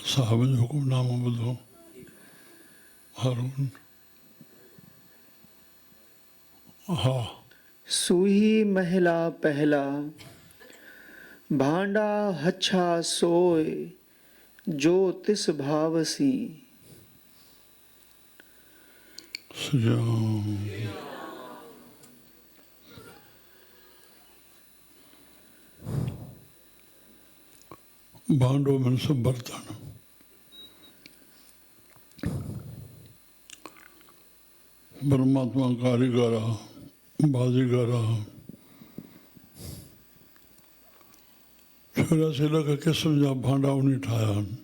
साहब जो हुक्मनामो ॿुधो हारून। हा सूही महिला पहला भांडा हच्छा सोय जो तिस भावसी। सजाम भांडो मन सब बर्तन परमात्मा कारीगर बाजीगर चौरासी लख किस्म जा भांडा उन्हीं ठाहिया आहिनि।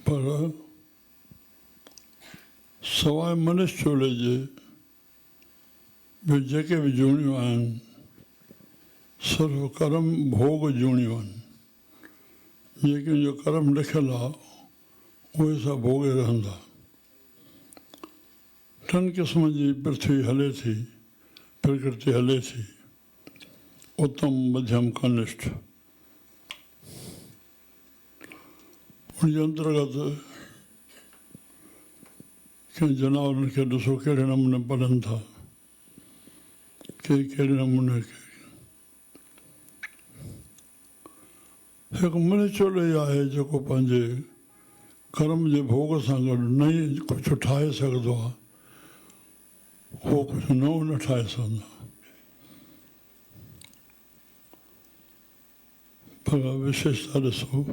पर सवाइ मनुष्य चोले जे ॿियूं जेके बि जूणियूं आहिनि सिर्फ़ु कर्म भोग जूणियूं आहिनि। जेके जो कर्म लिखियलु आहे उहे सभु भोगे रहंदा। टिनि क़िस्मनि जी पृथ्वी हले थी, प्रकृति हले थी, उत्तम मध्यम कनिष्ठ। उनजे अंतर्गत कंहिं जनावरनि खे ॾिसो कहिड़े नमूने पलनि था, के कहिड़े नमूने हिकु मनुष्य ई आहे जेको पंहिंजे कर्म जे भोग सां गॾु नई कुझु ठाहे सघंदो आहे, उहो कुझु नओं न ठाहे सघंदो। पर विशेषता ॾिसो,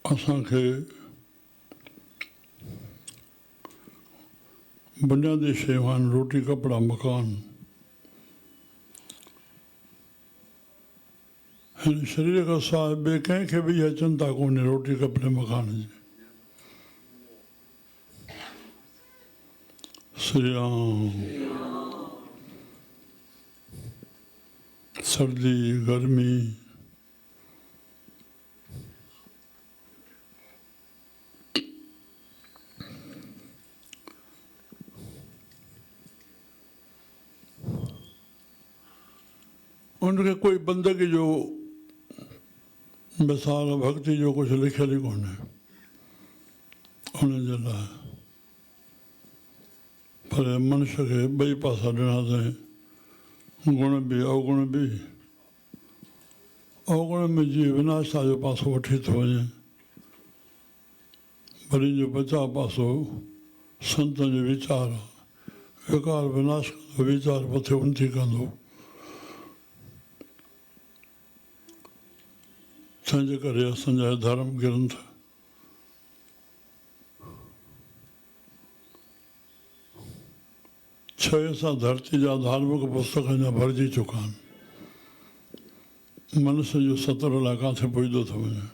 असांखे बुनियादी शयूं आहिनि, रोटी कपिड़ा मकान। हिन शरीर खां सवाइ ॿिए कंहिंखे बि इहा चिंता कोन्हे रोटी कपिड़े मकान जी। श्री राम। सर्दी गर्मी उनखे कोई बंदगी जो मिसाल भक्ति जो कुझु लिखियल ई कोन्हे उनजे लाइ। पर मनुष्य खे ॿई पासा ॾिना अथई, गुण बि अवगुण बि। अवगुण में जीअं विनाशता जो पासो वठी थो वञे, वरी जो बचाव पासो संतनि जो वीचार आहे। विकार विनाश कंदो, वीचार मथे उन्नति कंदो। तंहिंजे करे असांजा धर्म ग्रंथ छह सां धरती जा धार्मिक पुस्तक अञा भरिजी चुका आहिनि। मनुष्य जो सतर लाइ किथे पुॼंदो थो वञे।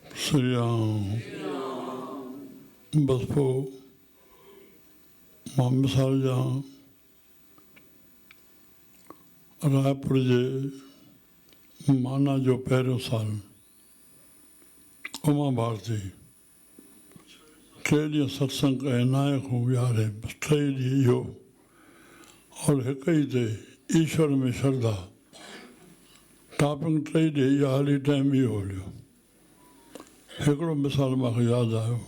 श्री राम। बसि पोइ मां मिसाल ॾियां, रायपुर जे माना जो पहिरियों साल उमा भारती 3 ॾींहं सत्संग कये, नाए खां विहारे, बसि 3 ॾींहं इहो। और हिक ई ते ईश्वर में श्रद्धा टॉपिंग 3 ॾींहं इहा हली, टाइम इहो हलियो। हिकिड़ो मिसाल मूंखे यादि आयो,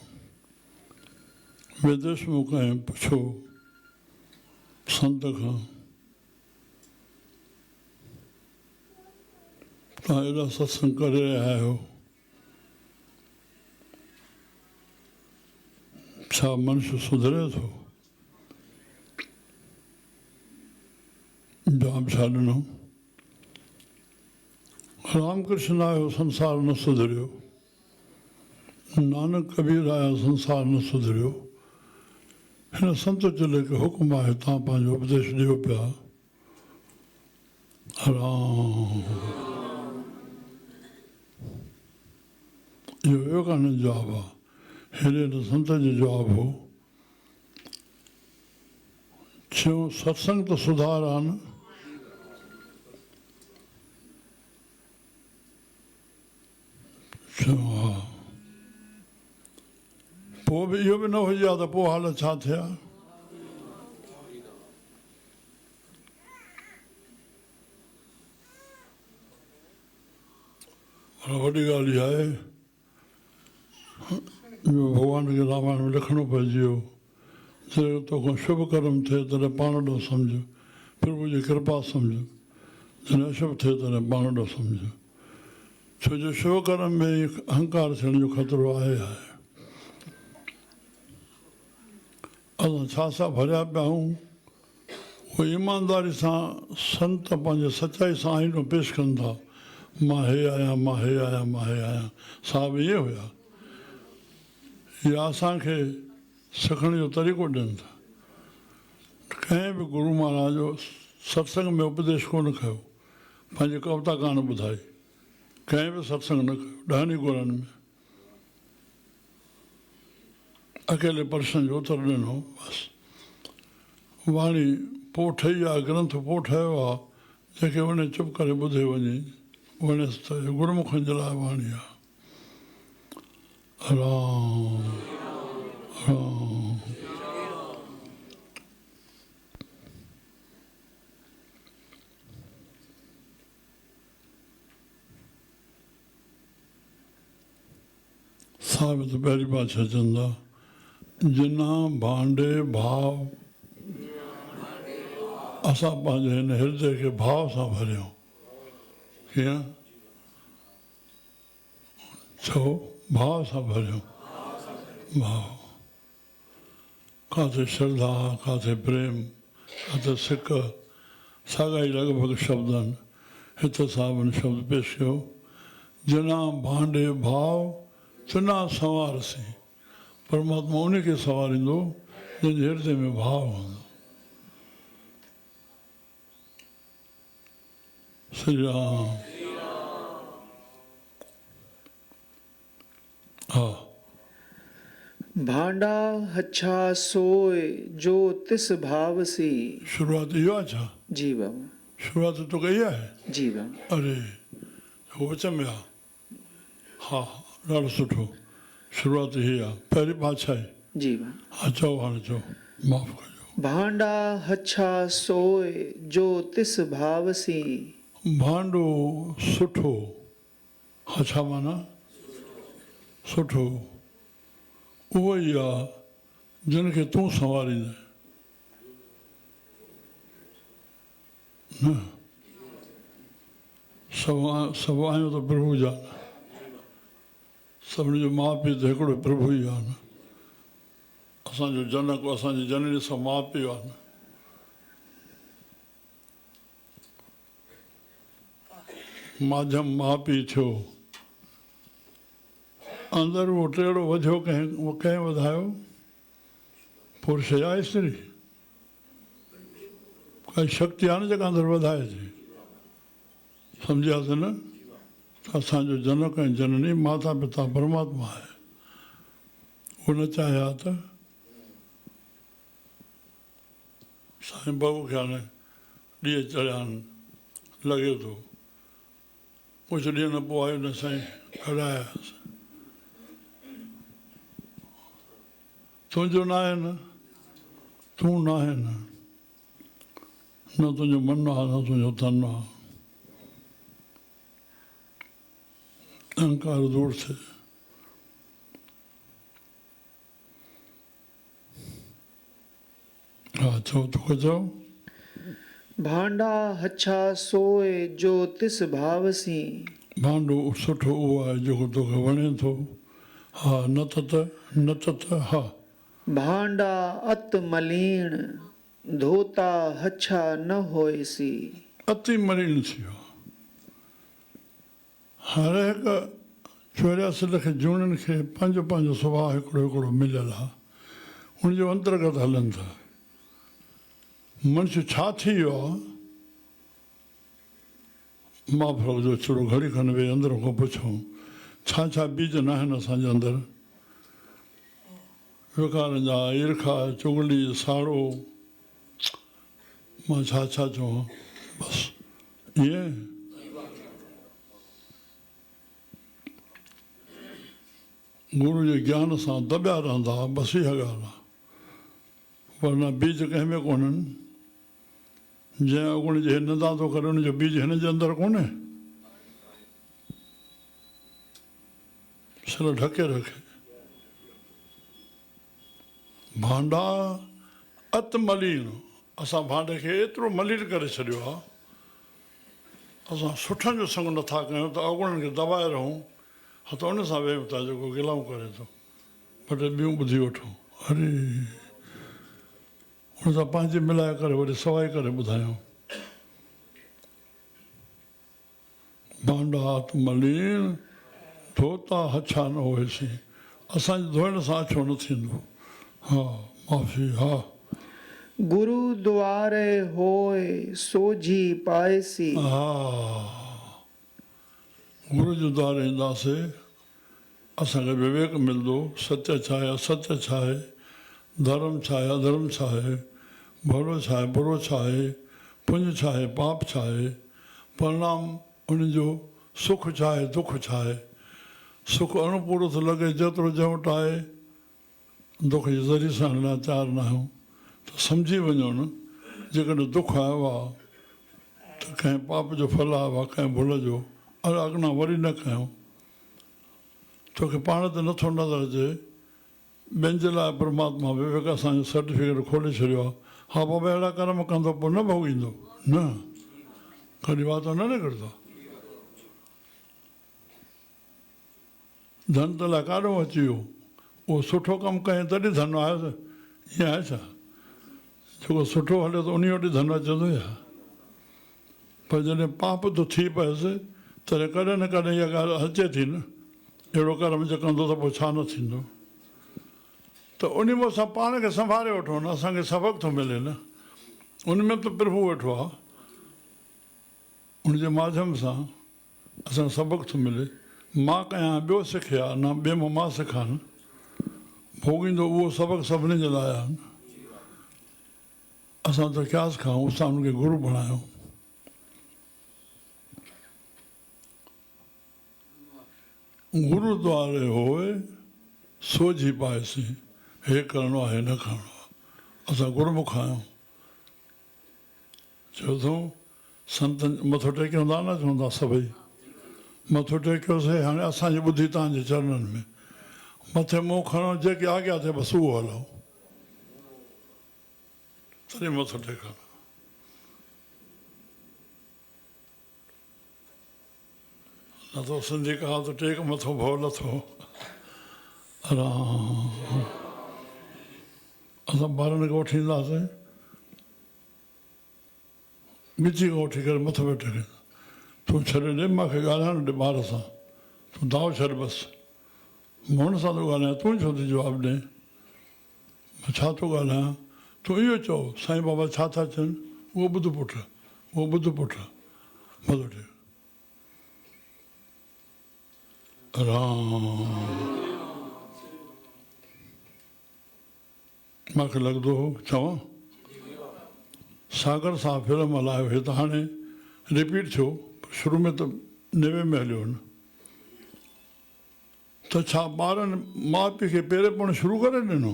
विदेश में कंहिं पुछो संत खां, तव्हां एॾा सत्संग करे रहिया आहियो, छा मनुष्य सुधरे थो? जवाब छा ॾिनो? रामकृष्ण आयो, संसार न सुधरियो। नानक कबीर आया, संसार न सुधरियो। हिन संत चले के हुकुम आहे, तव्हां पंहिंजो उपदेश ॾियो पिया। राम। इहो विवेकानंद जवाबु आहे। हेॾे त संत जो जवाबु हो, चयो सत्संग त सुधार आहे न। चयो हा। पोइ बि इहो बि न हुजे हा त पोइ हालत छा थिए हा? वॾी ॻाल्हि इहा आहे भॻवान खे रामायण में लिखणो पइजी वियो जॾहिं तोखां शुभ कर्म थिए तॾहिं पाण ॾोह सम्झ, प्रभु जी कृपा सम्झ, जॾहिं अशुभ थिए तॾहिं पाण ॾोह सम्झ। छो जो शुभ कर्म में अहंकार थियण जो ख़तरो आहे। असां छा छा भरिया पिया आहियूं उहे ईमानदारी सां संत पंहिंजे सचाई सां आईनो पेश कनि था, मां हे आहियां, मां हे आहियां, मां हे आहियां। साहिब इहे हुया, इहा असांखे सिखण जो तरीक़ो ॾियनि था। कंहिं बि गुरू महाराज जो सत्संग में उपदेश कोन कयो, पंहिंजी कविता कान ॿुधाई, कंहिं बि सत्संग न कयो, 10 ई गुरनि में अकेले प्रश्न जो उत्तर ॾिनो बसि। वाणी पोइ ठही आहे, ग्रंथ पोइ ठहियो आहे, जंहिंखे वञे चुप करे ॿुधे वञे, वञे त गुरुमुखनि जे लाइ वाणी आहे। राम राम। साहिब त पहिरीं बादशाह चवंदा, जिना भांडे भाव, असां पंहिंजे हिन हृदय खे भाव सां भरियूं। कीअं? छो भाव सां भरियूं? भाव, काथे श्रद्धा, काथे प्रेम, काथे सिक, साॻा ई लॻभॻि शब्द आहिनि। हिते साहिबनि शब्द पेश कयो, जिना भांडे भाव चुना संवारसी। परमात्मा उन खे संवारींदो जंहिंजे हृदय में भाव हूंदो। श्री राम। हा, भांडा हच्छा सोए जो तिस भावसी। शुरूआत इहो आहे छा? जी बाबा। शुरूआत तो कई आहे? जी बाबा। अरे हो विच में आहे। हा, ॾाढो सुठो। शुरूआत हीअ आहे, पहिरीं बादशाही। जी बाबा। हा, चओ हाणे चओ, माफ़ कजो। भांडा हच्छा सोए जो तिस भावसी। भांडो सुठो, हच्छा माना सुठो, उहो ई आहे जिन खे तूं संवारींदे। न सभु आहियूं त प्रभु जा, सभिनी जो माउ पीउ त हिकिड़ो प्रभु ई आहे न। असांजो जनक, असांजी जननी सभु माउ पीउ आहे न। माध्यम माउ पीउ थियो, अंदरि उहो टेड़ो वधियो, कंहिं वधायो? पुरुष या स्त्री? काई शक्ति आहे न जेका अंदरि वधाए थी। सम्झियासीं न? असांजो जनक ऐं जननी माता पिता परमात्मा आहे। उहो न चाहे हा त साईं बाबू खे हाणे ॾींहं चढ़िया आहिनि, लॻे थो कुझु ॾींहं न पोइ आयो न साईं, कढायासीं। तुंहिंजो न आहे न, तूं न आहे न, न तुंहिंजो मन आहे, न तुंहिंजो तन आहे। अहंकार दूर थिए। हा, चओ तोखे चओ। भांडा हच्छा सोए जो तिस भावसी। भांडो सुठो उहो आहे जेको तोखे वणे थो। हा, न त हा। भांडा अत मलीण धोता हच्छा न होइसी। अति मलिन थी वियो। हर हिकु 84 लख जूणनि खे पंहिंजो पंहिंजो सुभाउ हिकिड़ो हिकिड़ो मिलियल आहे, उनजो अंतर्गत हलनि था। मनुष्य छा थी वियो आहे? महाप्रभु जो छड़ो घड़ी खनि वेही अंदरि खां पुछूं, छा छा बीज न आहिनि असांजे अंदरि? विकारनि जा, ईर्खा, चुगली, साड़ो, मां छा छा चवां? बसि ईअं। गुरु जे ज्ञान सां दॿिया रहंदा, बसि इहा ॻाल्हि आहे। वरना बीज कंहिं में कोन्हनि। जंहिं अगुण जे निंदा थो करे उनजो बीज हिन जे अंदरि कोन्हे। सिर ढके रखे। भांडा अत मलीन, असां भांडे खे एतिरो मलीन करे छॾियो आहे। असां सुठनि जो संग नथा कयूं त अवगुणनि खे दॿाए रहूं, हा त उन सां वेहूं था जेको गिलाऊं करे थो। ॿ टे ॿियूं ॿुधी वठो, अरे हुन सां पंहिंजी मिलाए करे वरी सवाइ करे ॿुधायूं। भांडा हथ मलीन धोता हछा न हुएसीं, असांजे धोइण सां अछो न थींदो। हा माफ़ी, हा। गुरु द्वारे होए सोझी पाएसी। हा, गुरु जे द्वारे ईंदासीं, असांखे विवेक मिलंदो, सत्य छा आहे, असत्य छा आहे, धर्म छा आहे, अधर्म छा आहे, भलो छा आहे, बुरो छा आहे, पुण्य छा आहे, पाप छा आहे, परिणाम उनजो सुख छा आहे, दुख छा आहे। सुख अणुपूरो थो लॻे जेतिरो जंहिं वटि आहे, दुख जे ज़रिए सां लाचार न आहियूं त सम्झी वञो न। जेकॾहिं दुख आयो आहे त कंहिं पाप जो फल आयो आहे, कंहिं भुल जो, अरे अॻिना वरी न कयूं। तोखे पाण ते नथो नज़र अचे, ॿियनि जे लाइ परमात्मा विवेक असांजो सर्टिफिकेट खोले छॾियो आहे। हा बाबा अहिड़ा कर्म कंदो पोइ न भोॻींदो न, कॾहिं वातो न निकिरंदो। धन त लाइ काॾो अची वियो, उहो सुठो कमु कयईं तॾहिं धन आयो त ईअं आहे छा? जेको सुठो हले त उन वटि धन अचंदो या? पर जॾहिं पाप थो थी पएसि तॾहिं कॾहिं न कॾहिं इहा ॻाल्हि अचे थी न, अहिड़ो कर्म जे कंदो त पोइ छा न थींदो। त उन में असां पाण खे संभाले वठो न, असांखे सबक़ु थो मिले न। उन में त प्रभु वेठो आहे, उनजे माध्यम सां असांखे सबक़ु थो मिले। मां कयां ॿियो सिखे हा न, ॿिए मां मां सिखां न, भोॻींदो उहो सबक़ु सभिनी जे लाइ आहे न। असां त क्यास खाऊं, असां हुनखे गुरू बणायूं। गुरु द्वारे होए सोझी पाएसीं, हे करिणो आहे, हे न करिणो आहे। असां गुरुमुख आहियूं। चओ थो संतनि मथो टेकियो था न, चवंदा सभई मथो टेकियोसीं, हाणे असांजी ॿुधी तव्हांजे चरणनि में। मथे मुंहुं खणो, जेके आॻियां थिए बसि उहो हलो, तॾहिं मथो टेकणो। न त सिंधी कहावत टेक मथो भउ लथो। आराम। असां ॿारनि खे वठी ईंदासीं, ॻिची खां वठी करे मथो वेठे टेके, तूं छॾे ॾे, मूंखे ॻाल्हाइण ॾे ॿार सां, तूं दाव छॾ बसि। मां हुन सां थो ॻाल्हायां, तूं छो थी जवाबु ॾे? मां छा थो ॻाल्हायां? तूं इहो चओ साईं बाबा छा था चवनि, उहो ॿुध पुटु, उहो ॿुध पुटु, मथो टेक। राम। मूंखे लॻंदो हो चवां, सागर सां फिल्म हलायो हुई त हाणे रिपीट थियो, शुरू में त 90 में हलियो न। त छा ॿारनि माउ पीउ खे पेरे पवणु शुरू करे ॾिनो?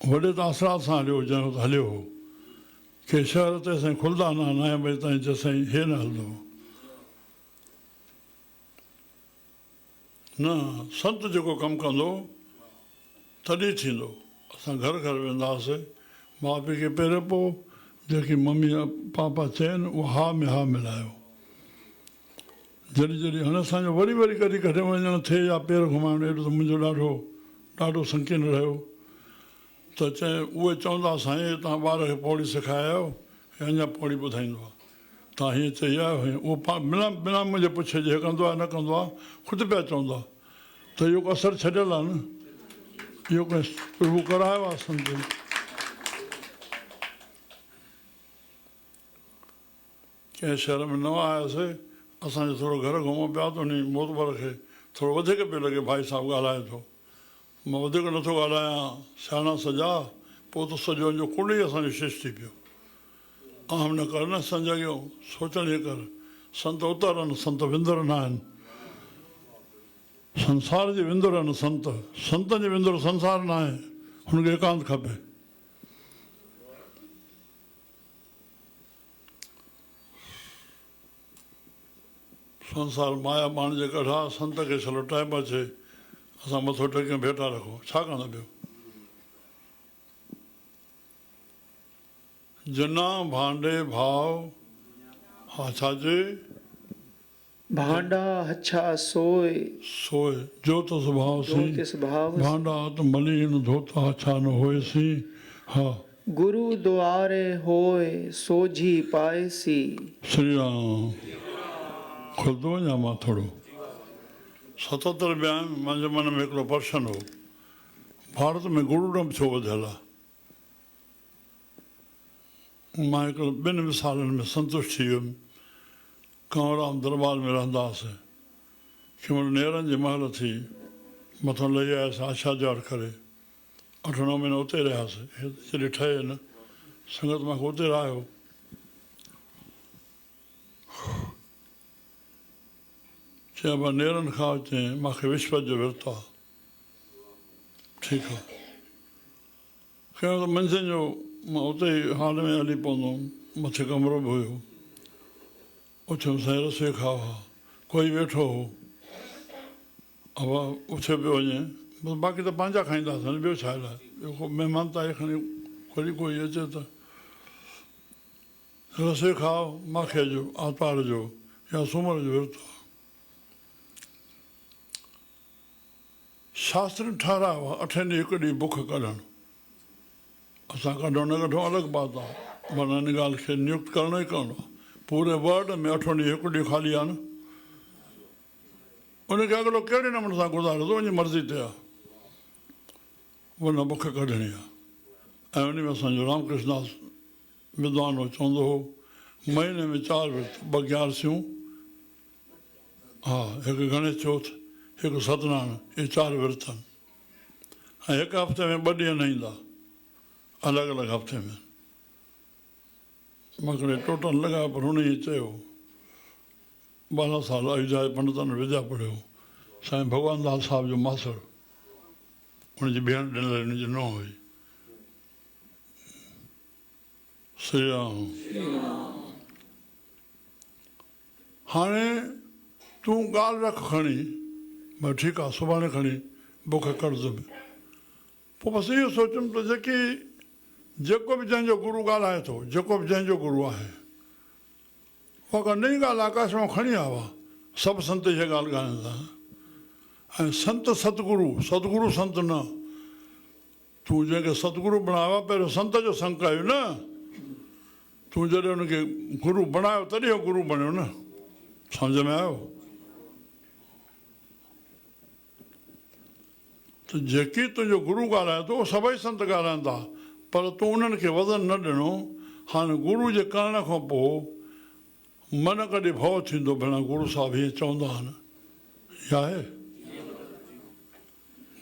वॾे त आसरा सां हलियो हुजनि त हलियो हो, के शहर ते साईं खुलंदा न 9 बजे ताईं, चए साईं हे न हलंदो न। संत जेको कमु कंदो तॾहिं थींदो। असां घर घर वेंदासीं, माउ पीउ खे पेरे पोइ जेकी मम्मी पापा चयनि उहा हा में हा मिलायो। जॾहिं जॾहिं हाणे असांजो वरी वरी कॾहिं कॾहिं वञणु थिए या पेर घुमाइणु, अहिड़ो त मुंहिंजो ॾाढो संकीर्ण रहियो। त उहे चवंदा साईं तव्हां ॿार खे पौड़ी सेखारे आयो, हे अञा पौड़ी ॿुधाईंदो आहे, तव्हां हीअं चई आयो। उहो बिना मुंहिंजे पुछे जे कंदो आहे न कंदो आहे, ख़ुदि पिया चवंदा त इहो को असरु छॾियल आहे न, इहो कंहिं प्रभु करायो आहे संत। कंहिं शहर में न आयासीं, असांजो थोरो घर घुमूं पिया त उन मोतबर खे थोरो वधीक पियो लॻे, भाई साहिबु ॻाल्हाए थो। मां वधीक नथो ॻाल्हायां, सियाणा सॼा, पोइ त सॼो जो कुंड ई असांजो शेष थी पियो। आम न कर न संजगियो, सोचण ई कर, संत उतर आहिनि, संत विंदर न आहिनि। संसार जे विंदुर आहिनि संत, संतनि जे विंदुर संसार न आहे, हुनखे एकांत खपे। संसार माया बाण जे कढा, संत खे छलो टाइम अचे असां मथो टेके वेठा रखूं, छा कंदा ॿियो? जना भांडे भाव हा छाजे भांडा हच्छा सोए सोए ज्योत स्वभाव सी ज्योतिष भाव भांडा तो मलिन धोता छा न होएसी। हा गुरु द्वारे होए सोझी पाएसी। श्री राम खुलंदो वञा मां थोरो 77 ॿिया मुंहिंजे मन में हिकिड़ो प्रश्न हो, भारत में गुरुडम छो वधियल आहे? मां हिकिड़ो 2 मिसालनि में संतुष्ट थी वियुमि। कंवरराम दरबार में रहंदा हुआसीं, कंहिं महिल नेरनि जी महल थी मथां लही आयासीं आशा जाड़ करे, 8-9 महीना उते रहियासीं। जॾहिं ठहे न संगत मूंखे उते रहियो। चइबो आहे नेरनि खां अचे मूंखे विस्पति जो विर्तु आहे। ठीकु आहे, कंहिं महिल मंझंदि जो मां उते ई हाल में हली पवंदो हुउमि, मथे कमिरो बि हुयो। उथियुमि साईं रसोई खाओ, हा कोई वेठो हो, हवा उथे पियो वञे, बसि बाक़ी त पंहिंजा खाईंदासीं, ॿियो छा लाइ? ॿियो को महिमान त आहे खणी, वरी कोई अचे त रसोई खाओ, माखे जो आर्तवार जो या सूमर जो विर्तु आहे। शास्त्रनि ठाहिरायो आहे 8 ॾींहं हिकु ॾींहुं बुख कढणु। असां कढूं न कढूं अलॻि बात आहे, माना हिन ॻाल्हि खे नियुक्त करिणो ई करिणो आहे। पूरे वर्ल्ड में 8 ॾींहं हिकु ॾींहुं ख़ाली आहे न, उनखे अॻिलो कहिड़े नमूने सां गुज़ारे थो वञे, मर्ज़ी ते आहे, उन बुख कढणी आहे। ऐं उन में असांजो रामकृष्णदास विद्वान हो, चवंदो हो महीने में 4 विर्त, 2 ग्यारसियूं, हा हिकु गणेश चौथ, हिकु सतनारायण, इहे 4 विर्त आहिनि। ऐं हिकु हफ़्ते में 2 ॾींहं न ईंदा, अलॻि अलॻि हफ़्ते में। मां हिकिड़े टोटल लॻायो, पर हुन ई चयो 12 साल अयोध्या जे पंडितनि विद्या पढ़ियो, साईं भगवान दास साहिब जो मासड़, हुनजी भेण ॾिनल हुनजी नुंहुं हुई। श्री राम। हाणे तूं ॻाल्हि रख खणी, भई ठीकु आहे सुभाणे खणी बुख कढिजो। पोइ बसि इहो सोचियुमि त जेको बि जंहिंजो गुरू ॻाल्हाए थो, जेको बि जंहिंजो गुरू आहे, उहा नई ॻाल्हि आकाश मां खणी आयो आहे। सभु संत इहा ॻाल्हि ॻाल्हाइनि था। ऐं संत सतगुरू, सतगुरू संत न। तूं जंहिंखे सतगुरू बणायो आहे, पहिरियों संत जो संग कयो न। तूं जॾहिं हुनखे गुरू बणायो तॾहिं उहो गुरू बणियो न, सम्झ में आयो? त जेकी तुंहिंजो गुरू ॻाल्हाए थो, सभई संत ॻाल्हाइनि था, पर तूं उन्हनि खे वज़न न ॾिनो। हाणे गुरू जे करण खां पोइ मन कॾहिं भउ थींदो, भेण गुरू साहिबु हीअं चवंदा आहिनि, इहा आहे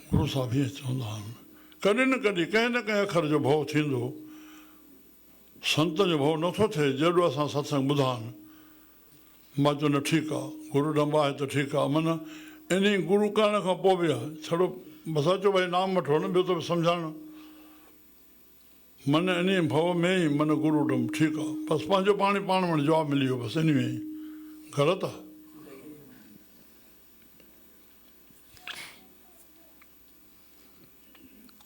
गुरू साहिबु हीअं चवंदा आहिनि। कॾहिं न कॾहिं कंहिं न कंहिं अखर जो भउ थींदो। संत जो भउ नथो थिए जेॾो असां सत्संग ॿुधा आहिनि। मां चयो न ठीकु आहे, गुरू ॾंबा आहे त ठीकु आहे, माना इन गुरू करण खां पोइ बि आहे छड़ो बसि अचो भई नाम वठो न, ॿियो त सम्झाइणु मन इन भउ में ई मन गुरू ॾम, ठीकु आहे, बसि पंहिंजो पाण वटि जवाबु मिली वियो, बसि इन में ई। ग़लति आहे?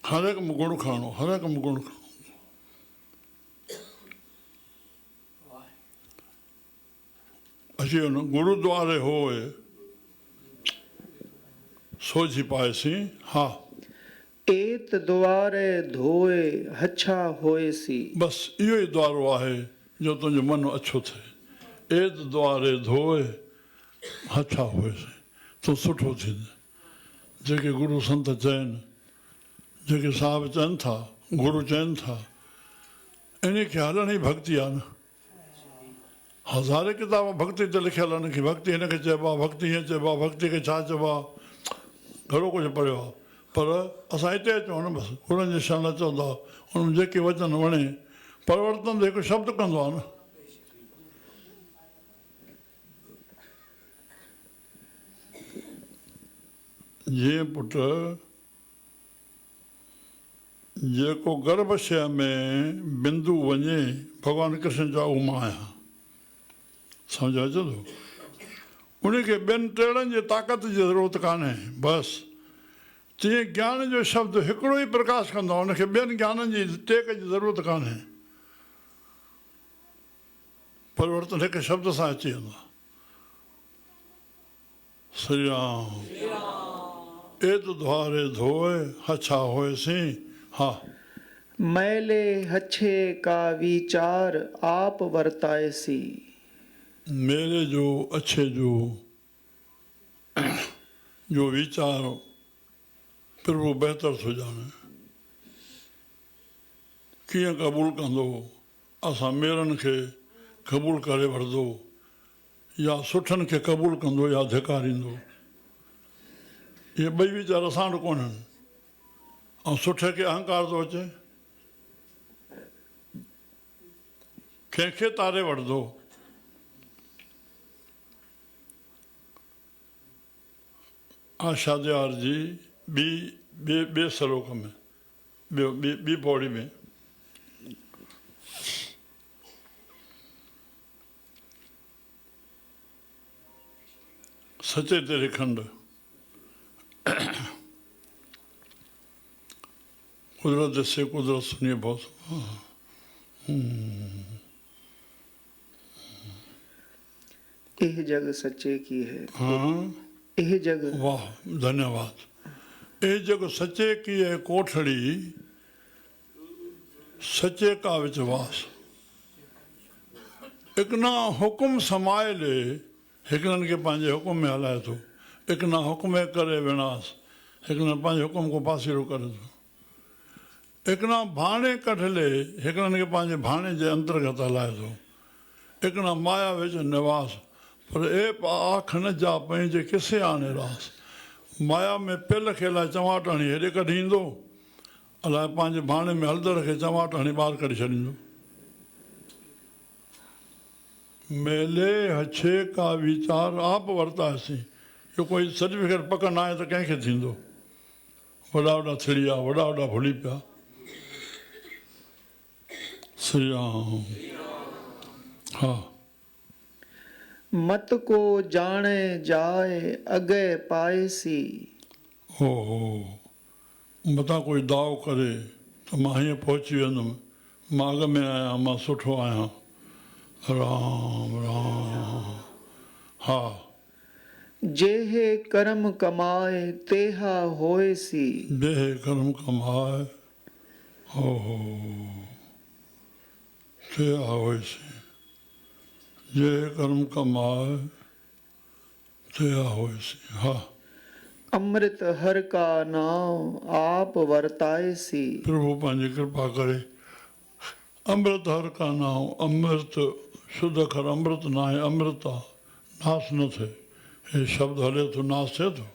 हर हिकु में गुण खणणो, हर हिकु में गुण खणणो। अची वियो न, गुरुद्वारे होए सोझी पाएसी। हा एत द्वारे धोए हच्छा होएसी। बसि इहो ई द्वारो आहे जो तुंहिंजो मन अछो थिए। एत द्वारे धोए हच्छा होएसी, तूं सुठो थींदे। जेके गुरू संत चइनि, जेके साहिब चइनि था, गुरू चइनि था, इन खे हलण ई भक्ति आहे न। हज़ारे किताब भक्ति ते लिखियल आहिनि की भक्ति हिनखे चइबो आहे, भक्ति हीअं चइबो आहे, भक्ति खे छा चइबो आहे, घणो कुझु पढ़ियो आहे। पर असां हिते अचूं न, बसि गुरूनि जी शरण चवंदा, हुन में जेके वचन वणे, परिवर्तन त हिकु शब्द कंदो आहे न। जीअं पुट जेको गर्भशय में बिंदु वञे भॻवानु कृष्ण जा उहो मां आहियां, सम्झ अचे थो? उनखे ॿियनि टेड़नि जी ताक़त जी ज़रूरत कान्हे, बसि तीअं ज्ञान जो शब्द हिकिड़ो ई प्रकाश कंदो आहे, उनखे ॿियनि ज्ञाननि जी टेक जी ज़रूरत कान्हे, परिवर्तन हिकु शब्द सां अची वेंदो आहे। श्री राम एत द्वारे धोए हछा होएसी। हा, मैले हच्छे का विचार आप वर्ताएसी। मेरे जो अच्छे जो वीचार प्रभु बहितर थो ॼाणे, कीअं क़बूल कंदो, असां मेरनि खे क़बूल करे वठंदो या सुठनि खे क़बूल कंदो या धिकारींदो, इहे ॿई वीचार असां वटि कोन्हनि। ऐं सुठे खे अहंकार थो अचे, कंहिंखे तारे वठंदो। आशा दयार जी ॿिए श्लोक में ॿी पौड़ी में सचे तेरे खंड कुदरत से कुदरत सुनिए बहुत। यह जग सच्चे की है। हाँ, यह जग, वाह धन्यवाद। ये जग सच्चे की है कोठड़ी, सच्चे का विश्वास। एक ना हुकुम समाए ले, हिकड़नि खे पंहिंजे हुकुम में हलाए थो, एक ना हुकुम करे विनाश, हिकड़नि पंहिंजे हुकुम को पासीरो करे थो, एक ना भाणे कढले, हिकड़नि खे पंहिंजे भाणे जे अंतर्गत हलाए थो, एक ना माया विच निवास, पर ए आख न जा पंहिंजे किसे आने रास। माया में पिल खे अलाए चमाट हणी हेॾे कढी ईंदो, अलाए पंहिंजे भाणे में हलदड़ खे चमाट हणी ॿाहिरि कढी छॾींदो। मेले हछे का वीचार आप वरतासीं, इहो कोई सर्टिफिकेट पक न आहे त कंहिंखे थींदो। वॾा वॾा थिड़ी विया, वॾा वॾा भुली पिया। श्री राम। हा, मत को जाने जाए अगे पाएसी। हो मतां कोई दाव करे त मां हीअं पहुची वेंदुमि, मां अॻ में आहियां, मां सुठो आहियां। राम राम। हा, जेहे कर्म कमाए तेहा होएसी। बेहे कर्म कमाए हो ते होएसी, जे कर्म कमाए ते होएसी। हा, अमृत हर का नाम आप वर्ताएसी। प्रभु पंहिंजी कृपा करे अमृत हर का नाम, अमृत शुद्ध अखर अमृत न आहे, अमृत आहे, नास न थिए। हे शब्द हले थो, नास थिए थो?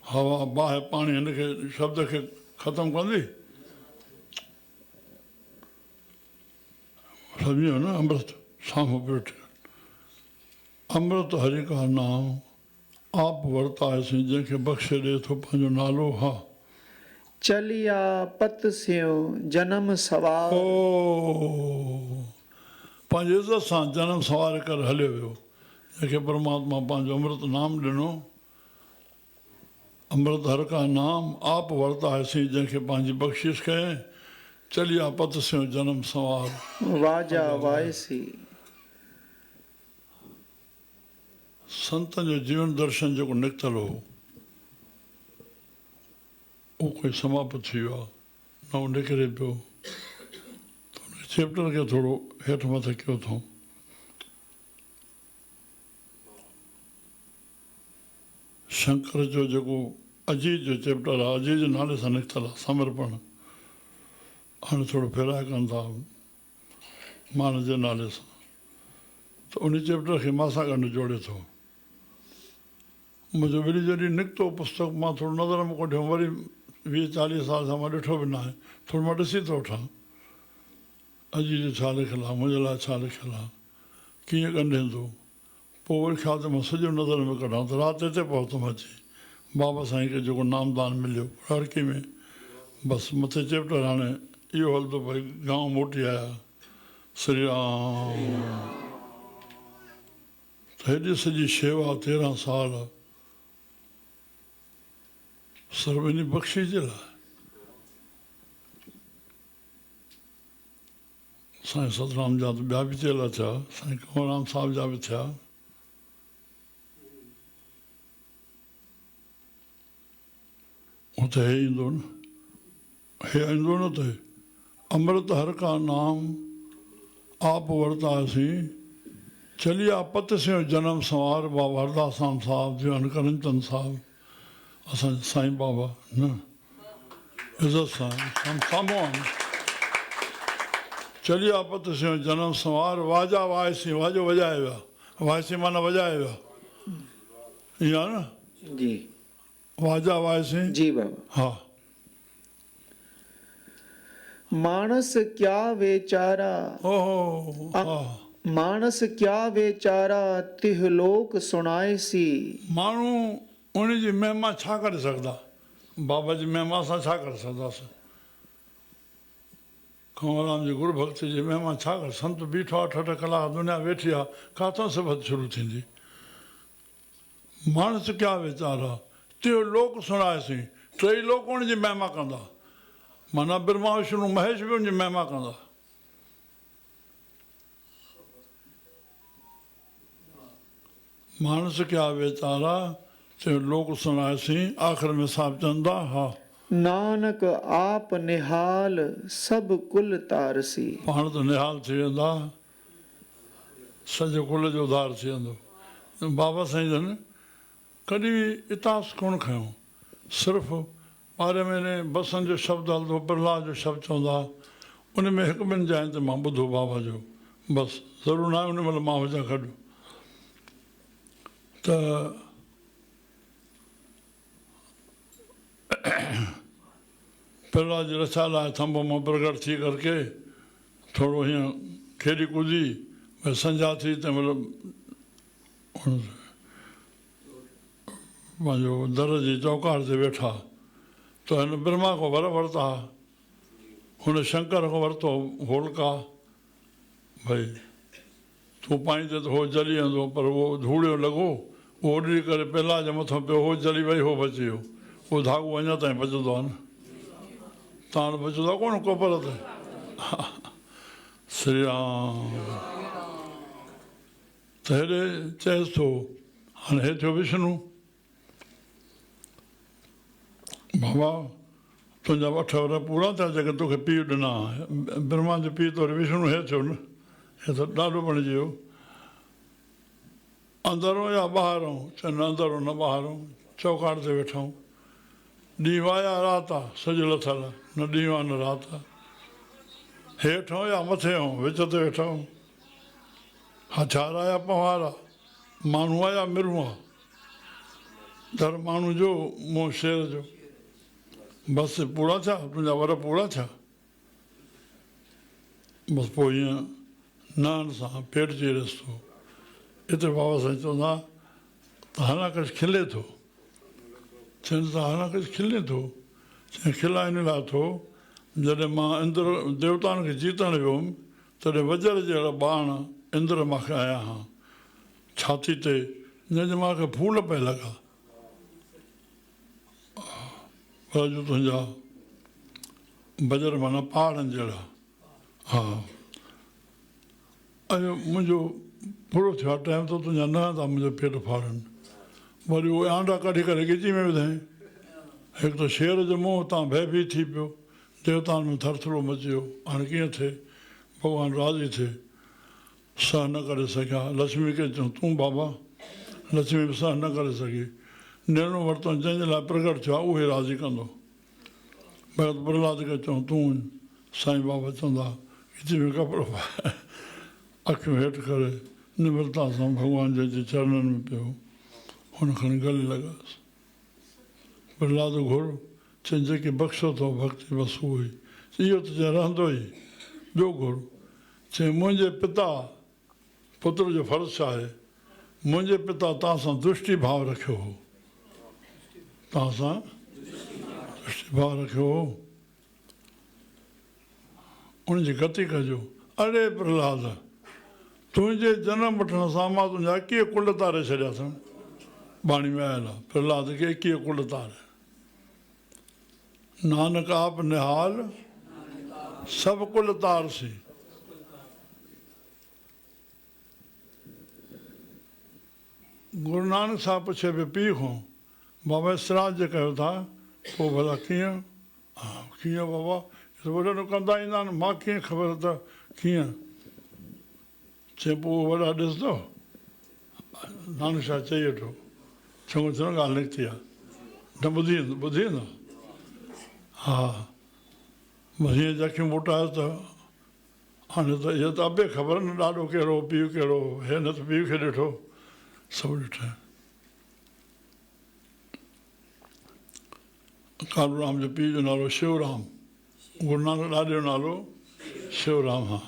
हवा बाहि पाणी हिनखे शब्द खे ख़तमु कंदी? सम्झो न? अमृत साम्हूं पियो थिए। अमृत हरि का नाम आप वर्ताएसीं, जंहिंखे बख़्शे ॾे थो पंहिंजो नालो। हा, चलिया पत स्यो जन्म सवार। ओ पंहिंजे इज़त सां जनम सवारे करे हलियो वियो, जंहिंखे परमात्मा पंहिंजो अमृत नाम ॾिनो। अमृत हर का नाम आप वरताएसीं, जंहिंखे पंहिंजी बख़्शिश कयईं। चलिया पत स्यो जनम सवार, वाजा वायसी। संतनि जो जीवन दर्शन जेको निकितल हो, उहो कोई समाप्त थी वियो आहे, न उहो निकिरे पियो। चैप्टर खे थोरो हेठि मथे कयो अथऊं। शंकर जो जेको अजीज जो चैप्टर आहे, अजीज जे नाले सां निकितल आहे, समर्पण। हाणे थोरो फेराए कनि था मान जे नाले सां, त उन चैप्टर खे मां सां गॾु जोड़े थो। मुंहिंजो वरी जॾहिं निकितो पुस्तक, मां थोरो नज़र में कोठियो, वरी 20-40 साल सां मां ॾिठो बि न आहे, थोरो मां ॾिसी थो वठां अजीज छा लिखियलु आहे, मुंहिंजे लाइ छा लिखियलु आहे, कीअं ॻंढींदो। पोइ वरी ख़्याल त मां सॼो नज़र में कढां, त राति हिते पहुतमि अची, बाबा साईं खे जेको नामदान मिलियो हर की में बसि मथे चैप्टर हाणे इहो हलंदो भई गांव मोटी आया श्री राम। त हेॾी सॼी शेवा 13 साल सिर्फ़ु इन बख़्शी जे लाइ। साईं सतराम जा त ॿिया बि चेला थिया, साईं कंवरराम साहिब जा बि थिया। हुते हे ईंदो न, हे ईंदो न त अमृत हर का नाम आप वरतासीं चलिया पत से जनम संवार बाबा हरदासाम साहिब दीवान करमचंद साहिब असांजा साईं बाबा न इज़त सां साम्हूं आहिनि। चलिया पत से जनम संवार वाजा वायसी वाजो वॼाए विया, वायसी माना वॼाए विया, ईअं आहे न जी वाजा वायसी जी बाबा। हा। मानस क्या वेचारा ओहो हा। मानस क्या वेचारा तिह लोक सुणाएसी। माण्हू उन जी महिमा छा करे सघंदा, बाबा जी महिमा सां छा करे सघंदासीं। कंवरराम जी गुरू भक्ति जी महिमा छा करे, संत बीठो आहे 8 कलाक दुनिया वेठी आहे, किथां सिबत शुरू थींदी। मानस क्या वीचारा तिहो लोक सुणाएसीं, 3 लोक उन जी महिमा कंदा, माना ब्रह्मा विष्णु महेश बि उन जी महिमा कंदा। मानस क्या वीचारा तिहो लोक सुणाएसीं, आख़िर में साहिब चवंदा हा नानक आप निहाल सब कुल तारसी। पाण त निहाल थी वेंदा, सॼे कुल जो उधार थी वेंदो। बाबा साईं जन कॾहिं बि इतिहास कोन खयूं, सिर्फ़ु 12 महीने बसनि जो शब्द हलंदो, प्रहलाद जो शब्द चवंदा, उन में 1-2 जाइनि ते मां ॿुधो बाबा जो, बसि ज़रूरु न आहे उन महिल मां हुजां गॾु। त प्रहलाद जी रक्षा लाइ थंभ मां प्रगट थी करके थोरो हीअं खेॾी कुदी, भई संझा थी तंहिं महिल पंहिंजो दर जी चौकार ते वेठा, त हिन ब्रह्मा खां वर वरिता, हुन शंकर खां वरितो होलिका, भई तूं पाईंदे त हो जली वेंदो, पर उहो धूड़ियो लॻो, उहो उॾी करे प्रहलाद जे मथां पियो, हो जली वई, हो बची वियो। उहो धाॻो अञा ताईं बचंदो आहे न, ताण बचंदो आहे कोन कोपर ते। श्री राम। त हेॾे चएसि थो, हाणे हे थियो विष्णु, बाबा तुंहिंजा 8 वर पूरा थिया जेके तोखे पीउ ॾिना, ब्रह्मा जो पीउ तो विष्णु हे थियो न, हे त ॾाढो बणिजी वियो। अंदरूं या ॿाहिरों, चवनि अंदरूं न ॿाहिरों, चौकाड़ ते वेठऊं, ॾींहुं आहे या राति आहे, सॼो लथल, न ॾींहुं आहे न राति आहे, हेठि या मथे हो, विच ते वेठा आहियूं, हथियार आहे या पवार आहे, माण्हू आहे या मिरूं आहे, दर माण्हू जो मुंहुं शेर जो, बसि पूरा थिया, तुंहिंजा वर पूरा थिया। बसि पोइ ईअं नान सां पेट जी रस्तो, हिते बाबा साईं चवंदा त हनाकश खिले थो, चवनि त हनाकश खिले थो, चई खिला इन लाइ थो, जॾहिं मां इंद्र देवताउनि खे जीतण वियुमि, तॾहिं वज्र जहिड़ा बाण इंद्र मूंखे आया हा छाती ते, जंहिंजे मूंखे फूल पिया लॻा, जो तुंहिंजा वज्र माना पहाड़नि जहिड़ा। हा अॼु मुंहिंजो पूरो थियो आहे टाइम, त तुंहिंजा न था मुंहिंजो पेट फाड़नि, वरी उहे आंडा कढी करे ॻिची में विधाईं। हिकु त शेर जो मुंहुं तां भयभीत थी पियो, देवताउनि में थरथरो मची वियो, हाणे कीअं थिए, भॻवानु राज़ी थिए, सह न करे सघिया। लक्ष्मी खे चयूं तूं बाबा, लक्ष्मी बि सह न करे सघी, निर्णय वरितो जंहिंजे लाइ प्रगट थियो आहे उहे राज़ी कंदो। भॻत प्रहलाद खे चऊं तूं, साईं बाबा चवंदा ॻिची में कपिड़ो पाए, अखियूं हेठि करे निम्रता सां भॻवान जे चरणनि में पियो, हुन खणी गले लॻासि। प्रहलाद घुर, चई जेके बख़्शो अथव भक्ति बसि उहो ई, इहो त चए रहंदो ई, ॿियो घुर, चई मुंहिंजे पिता, पुत्र जो फर्ज़ु छा आहे, मुंहिंजे पिता तव्हां सां दृष्टि भाव रखियो हो, तव्हां सां इश्तिफा रखियो, उनजी गति कजो। अरे प्रहलाद, तुंहिंजे जनम वठण सां मां तुंहिंजा 21 कुल तारे छॾिया अथनि। बाणी में आयल आहे प्रहलाद खे 21 कुल तारे। नानक आप निहाल सभु कुल तारसी। गुरु नानक साहिबु पुछे पियो पीउ खां, बाबा सिराज जे कयो था, पोइ भला कीअं? हा कीअं बाबा, वॾनि कंदा ईंदा आहिनि, मां कीअं ख़बर त कीअं? चए पोइ वॾा ॾिसंदो। नानक शाह चई वठो, चङो चङो ॻाल्हि निकिती आहे, न ॿुधी वेंदो। हा बसि हीअं जखियूं मोटायो त हाणे त इहा त अबे ख़बर न, ॾाॾो कहिड़ो पीउ कहिड़ो, हिन त पीउ खे ॾिठो, सभु ॾिठा। कालूराम जो पीउ जो नालो शिवराम, गुरु नानक ॾाॾे जो नालो शिवराम। हा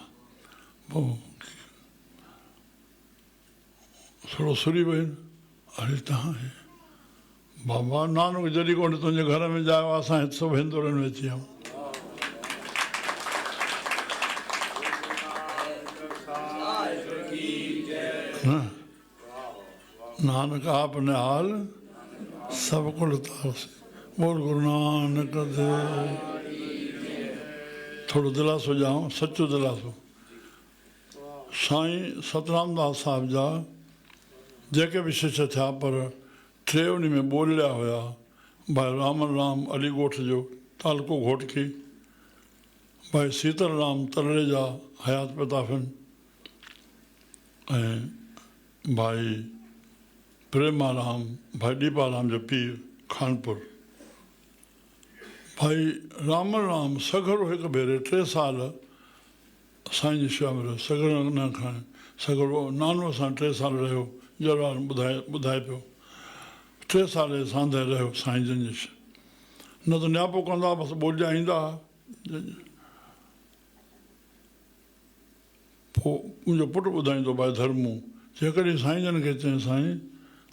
पोइ थोरो सुरी वियो, अरे तव्हां बाबा नानक जॾहिं कोन तुंहिंजे घर में जायो, असां हिते सभु हिंदुरनि में अची विया। नानक आप निहाल सभु कुल तारसी। बोल गुरु नानक देव। थोरो दिलासो ॾियां, सचो दिलासो। साईं सतराम दास साहिब जा जेके बि शिष्य थिया, पर टे उन में ॿोलिया हुया। भाई रामन राम अली ॻोठ जो तालको घोटकी, भाई सीतल राम तरड़े जा हयात प्रतापन, ऐं भाई प्रेमाराम भाई दीपाराम जो पीर खानपुर। भाई रामन राम सगरो हिकु भेरे 3 साल साईं जी शेवा में रहियो। सगरो न खाए, सगरो नानो सां 3 साल रहियो। जरवार ॿुधाए पियो 3 साल सांधे रहियो साईं जन जी। न त नियापो कंदा, बसि ॿोलिया ईंदा। पोइ मुंहिंजो पुटु ॿुधाईंदो भाई धर्मू, जेकॾहिं साईं जन खे चई साईं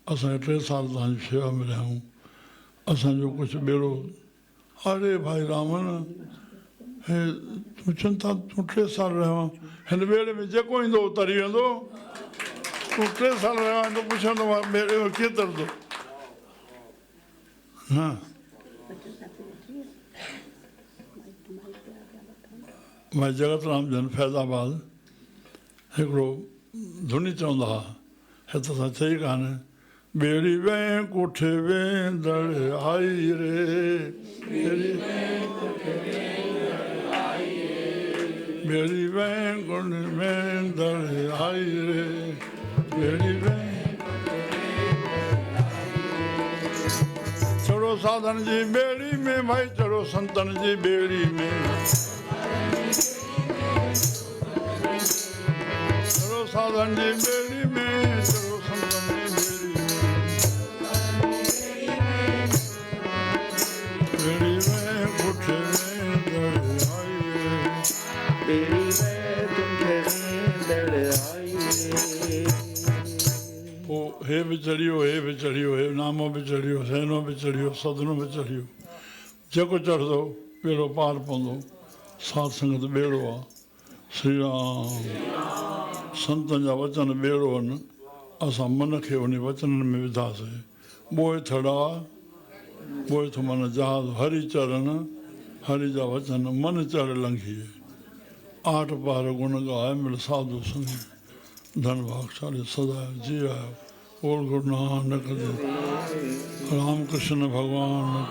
असांखे 3 साल तव्हांजी शेवा में रहियूं, असांजो कुझु ॿेड़ो। अरे भाई रामन, हे तूं चिंता, तूं 3 साल रहियो आहे, हिन ॿेड़े में जेको ईंदो तरी वेंदो। तूं 3 साल रहियो आहे, तूं पुछंदो ॿेड़े में कीअं तरंदो? हा भाई जगत राम जन फैज़ाबाद हिकिड़ो धुनी चवंदा हुआ, हिते असां चई कान्हे, ॿेड़ी वें कुठ वेंदड़ आई रे, ॿेड़ी वें कुठ वेंदड़ आई रे, ॿेड़ी वें। चढ़ो साधन जी ॿेड़ी में, भाई चढ़ो संतन जी ॿेड़ी में, चढ़ो साधन जी ॿेड़ी में, चढ़ो संतन जी ॿेड़ी में, ॿेड़ी में कुठ वेंदड़ आई रे, ॿेड़ी में कुठ वेंदड़ आई रे। पोइ हे बि चढ़ियो, हे बि चढ़ियो, हे नामो बि चढ़ियो, सहनो बि चढ़ियो, सदनो बि चढ़ियो। जेको चढ़ंदो ॿेड़ो पार पवंदो। साध संगत ॿेड़ो आहे। श्री राम संतनि जा वचन ॿेड़ो आहिनि। असां मन खे उन वचननि में विधासीं। ॿोए थड़ा ॿोए थो मन जहाज़, हरि चरण हरि जा वचन मन चढ़ लंघी। 8 पार गुण गाए मिल साधु संगी, धन भागशाली सदा जी आयो। बोल गुरु नानक देव। राम कृष्ण भगवान।